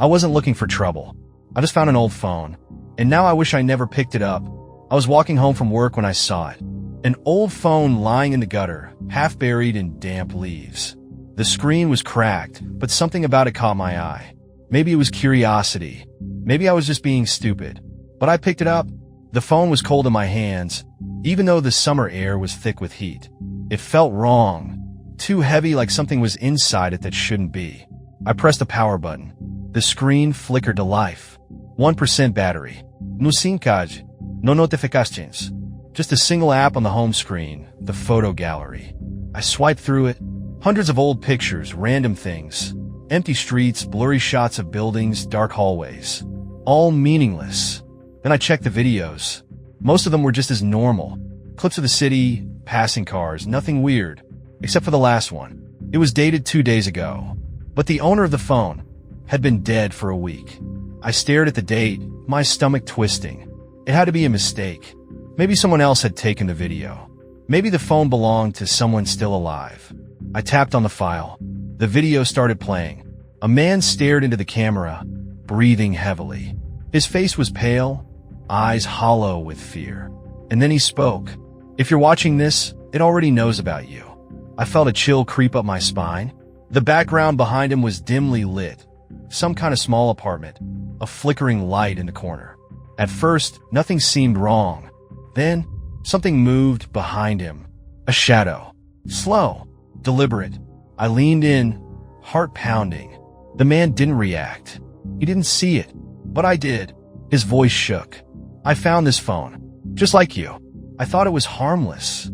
I wasn't looking for trouble. I just found an old phone, and now I wish I never picked it up. I was walking home from work when I saw it. An old phone lying in the gutter, half buried in damp leaves. The screen was cracked, but something about it caught my eye. Maybe it was curiosity. Maybe I was just being stupid. But I picked it up. The phone was cold in my hands, even though the summer air was thick with heat. It felt wrong, too heavy, like something was inside it that shouldn't be. I pressed the power button. The screen flickered to life. 1% battery. No sincage, no notifications. Just a single app on the home screen, the photo gallery. I swiped through it. Hundreds of old pictures, random things. Empty streets, blurry shots of buildings, dark hallways. All meaningless. Then I checked the videos. Most of them were just as normal. Clips of the city, passing cars, nothing weird. Except for the last one. It was dated 2 days ago. But the owner of the phone had been dead for a week. I stared at the date, my stomach twisting. It had to be a mistake. Maybe someone else had taken the video. Maybe the phone belonged to someone still alive. I tapped on the file. The video started playing. A man stared into the camera, breathing heavily. His face was pale, eyes hollow with fear. And then he spoke. If you're watching this, it already knows about you. I felt a chill creep up my spine. The background behind him was dimly lit. Some kind of small apartment. A flickering light in the corner. At first, nothing seemed wrong. Then, something moved behind him. A shadow. Slow. Deliberate. I leaned in, heart pounding. The man didn't react. He didn't see it, but I did. His voice shook. I found this phone, just like you. I thought it was harmless.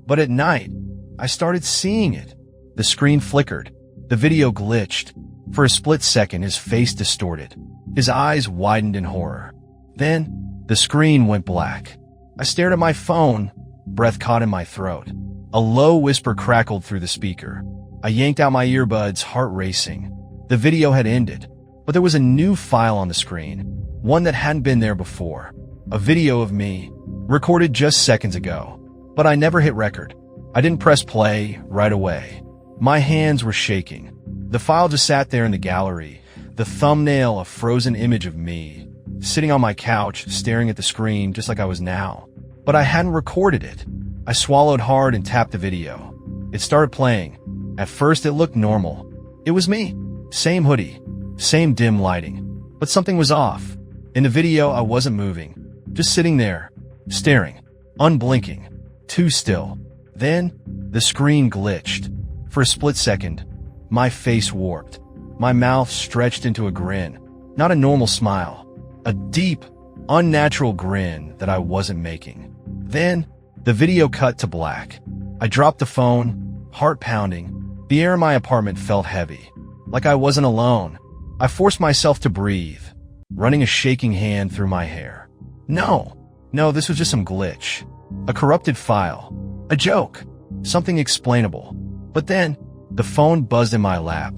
But at night, I started seeing it. The screen flickered. The video glitched. For a split second, his face distorted. His eyes widened in horror. Then, the screen went black. I stared at my phone, breath caught in my throat. A low whisper crackled through the speaker. I yanked out my earbuds, heart racing. The video had ended, but there was a new file on the screen, one that hadn't been there before. A video of me, recorded just seconds ago. But I never hit record. I didn't press play right away. My hands were shaking. The file just sat there in the gallery, the thumbnail a frozen image of me, sitting on my couch, staring at the screen just like I was now. But I hadn't recorded it. I swallowed hard and tapped the video. It started playing. At first, it looked normal. It was me. Same hoodie. Same dim lighting. But something was off. In the video, I wasn't moving. Just sitting there. Staring. Unblinking. Too still. Then, the screen glitched. For a split second, my face warped. My mouth stretched into a grin. Not a normal smile. A deep, unnatural grin that I wasn't making. Then, the video cut to black. I dropped the phone, heart pounding. The air in my apartment felt heavy, like I wasn't alone. I forced myself to breathe, running a shaking hand through my hair. No, this was just some glitch. A corrupted file. A joke. Something explainable. But then, the phone buzzed in my lap.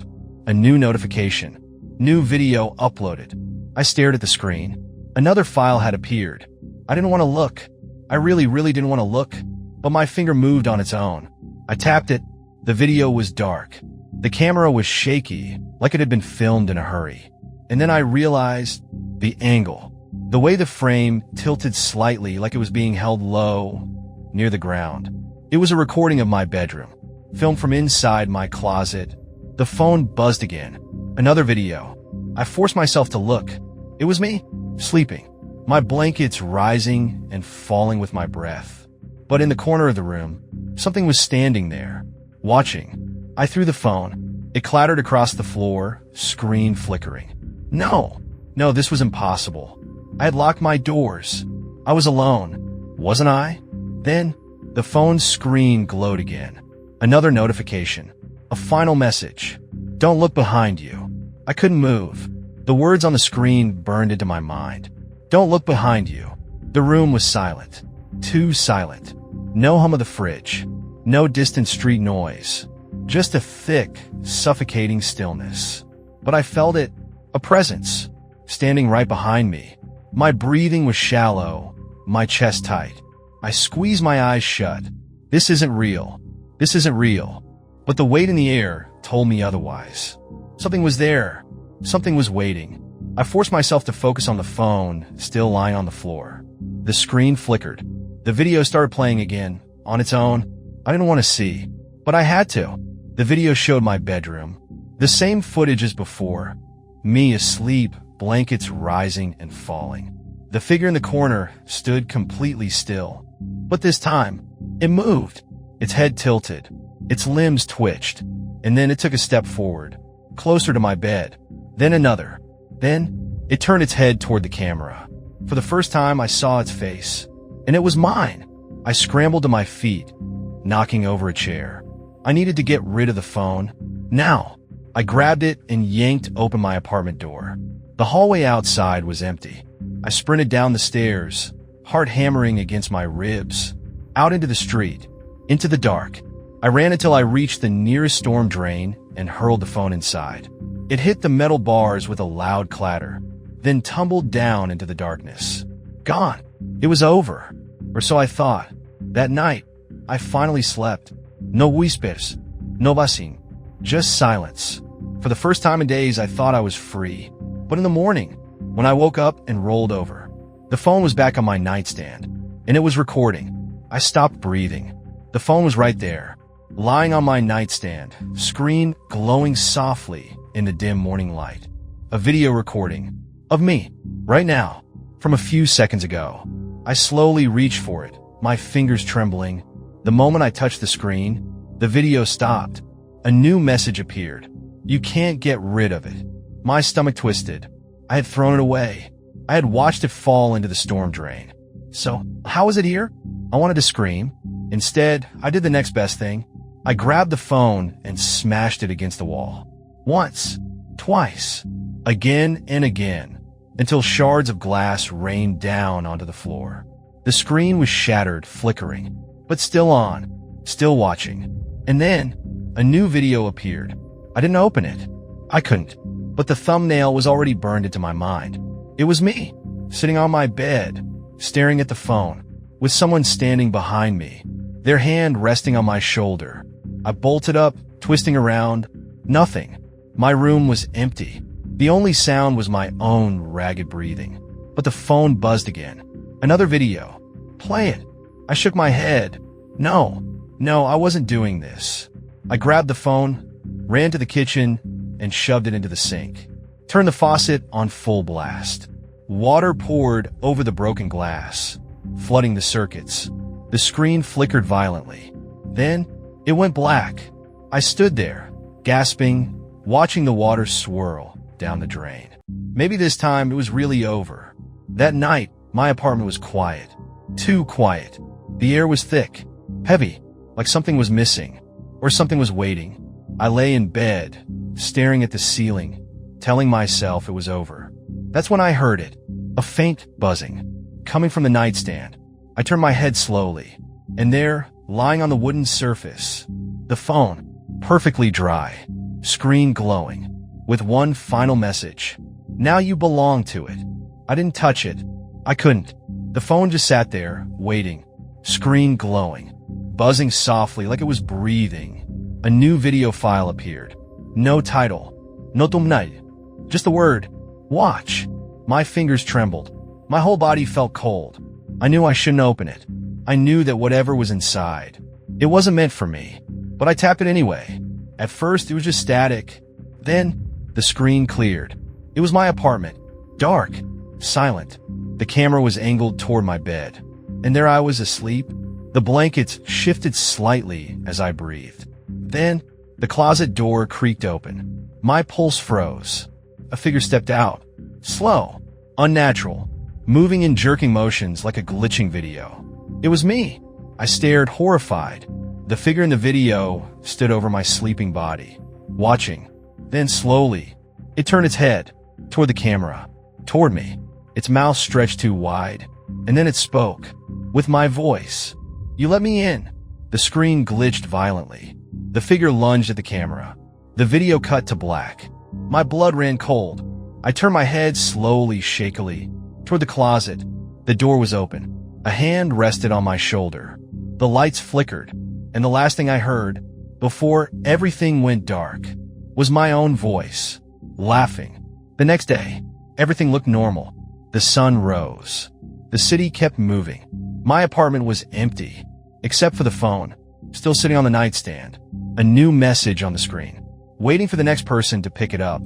A new notification. New video uploaded. I stared at the screen. Another file had appeared. I didn't want to look. I really didn't want to look, but my finger moved on its own. I tapped it. The video was dark. The camera was shaky, like it had been filmed in a hurry. And then I realized the angle. The way the frame tilted slightly like it was being held low, near the ground. It was a recording of my bedroom, filmed from inside my closet. The phone buzzed again. Another video. I forced myself to look. It was me, sleeping. My blankets rising and falling with my breath. But in the corner of the room, something was standing there, watching. I threw the phone. It clattered across the floor, screen flickering. No, this was impossible. I had locked my doors. I was alone, wasn't I? Then, the phone's screen glowed again. Another notification. A final message. Don't look behind you. I couldn't move. The words on the screen burned into my mind. Don't look behind you. The room was silent. Too silent. No hum of the fridge. No distant street noise. Just a thick, suffocating stillness. But I felt it. A presence. Standing right behind me. My breathing was shallow. My chest tight. I squeezed my eyes shut. This isn't real. This isn't real. But the weight in the air told me otherwise. Something was there. Something was waiting. I forced myself to focus on the phone, still lying on the floor. The screen flickered. The video started playing again, on its own. I didn't want to see, but I had to. The video showed my bedroom. The same footage as before. Me asleep, blankets rising and falling. The figure in the corner stood completely still. But this time, it moved. Its head tilted. Its limbs twitched. And then it took a step forward, closer to my bed. Then another. Then, it turned its head toward the camera. For the first time, I saw its face. And it was mine. I scrambled to my feet, knocking over a chair. I needed to get rid of the phone. Now, I grabbed it and yanked open my apartment door. The hallway outside was empty. I sprinted down the stairs, heart hammering against my ribs, out into the street, into the dark. I ran until I reached the nearest storm drain and hurled the phone inside. It hit the metal bars with a loud clatter, then tumbled down into the darkness. Gone. It was over. Or so I thought. That night, I finally slept. No whispers, no buzzing, just silence. For the first time in days, I thought I was free. But in the morning, when I woke up and rolled over, the phone was back on my nightstand, and it was recording. I stopped breathing. The phone was right there, lying on my nightstand, screen glowing softly in the dim morning light. A video recording of me, right now, from a few seconds ago. I slowly reached for it, my fingers trembling. The moment I touched the screen, the video stopped. A new message appeared. You can't get rid of it. My stomach twisted. I had thrown it away. I had watched it fall into the storm drain. So, how is it here? I wanted to scream. Instead, I did the next best thing. I grabbed the phone and smashed it against the wall. Once, twice, again and again, until shards of glass rained down onto the floor. The screen was shattered, flickering, but still on, still watching. And then, a new video appeared. I didn't open it. I couldn't. But the thumbnail was already burned into my mind. It was me, sitting on my bed, staring at the phone, with someone standing behind me, their hand resting on my shoulder. I bolted up, twisting around. Nothing. My room was empty. The only sound was my own ragged breathing. But the phone buzzed again. Another video. Play it. I shook my head. No, I wasn't doing this. I grabbed the phone, ran to the kitchen, and shoved it into the sink. Turned the faucet on full blast. Water poured over the broken glass, flooding the circuits. The screen flickered violently. Then, it went black. I stood there, gasping, watching the water swirl down the drain. Maybe this time it was really over. That night, my apartment was quiet. Too quiet. The air was thick, heavy, like something was missing, or something was waiting. I lay in bed, staring at the ceiling, telling myself it was over. That's when I heard it, a faint buzzing, coming from the nightstand. I turned my head slowly, and there, lying on the wooden surface, the phone, perfectly dry, screen glowing, with one final message. Now you belong to it. I didn't touch it. I couldn't. The phone just sat there, waiting, screen glowing, buzzing softly like it was breathing. A new video file appeared. No title. No thumbnail. Just the word, watch. My fingers trembled. My whole body felt cold. I knew I shouldn't open it. I knew that whatever was inside, it wasn't meant for me. But I tapped it anyway. At first, it was just static. Then, the screen cleared. It was my apartment. Dark. Silent. The camera was angled toward my bed. And there I was asleep. The blankets shifted slightly as I breathed. Then, the closet door creaked open. My pulse froze. A figure stepped out. Slow. Unnatural. Moving in jerking motions like a glitching video. It was me. I stared, horrified. The figure in the video stood over my sleeping body, watching. Then slowly, it turned its head toward the camera, toward me. Its mouth stretched too wide, and then it spoke. With my voice. You let me in. The screen glitched violently. The figure lunged at the camera. The video cut to black. My blood ran cold. I turned my head slowly, shakily, toward the closet. The door was open. A hand rested on my shoulder. The lights flickered, and the last thing I heard, before everything went dark, was my own voice, laughing, The next day, everything looked normal. The sun rose. The city kept moving. My apartment was empty, except for the phone, still sitting on the nightstand. A new message on the screen, waiting for the next person to pick it up.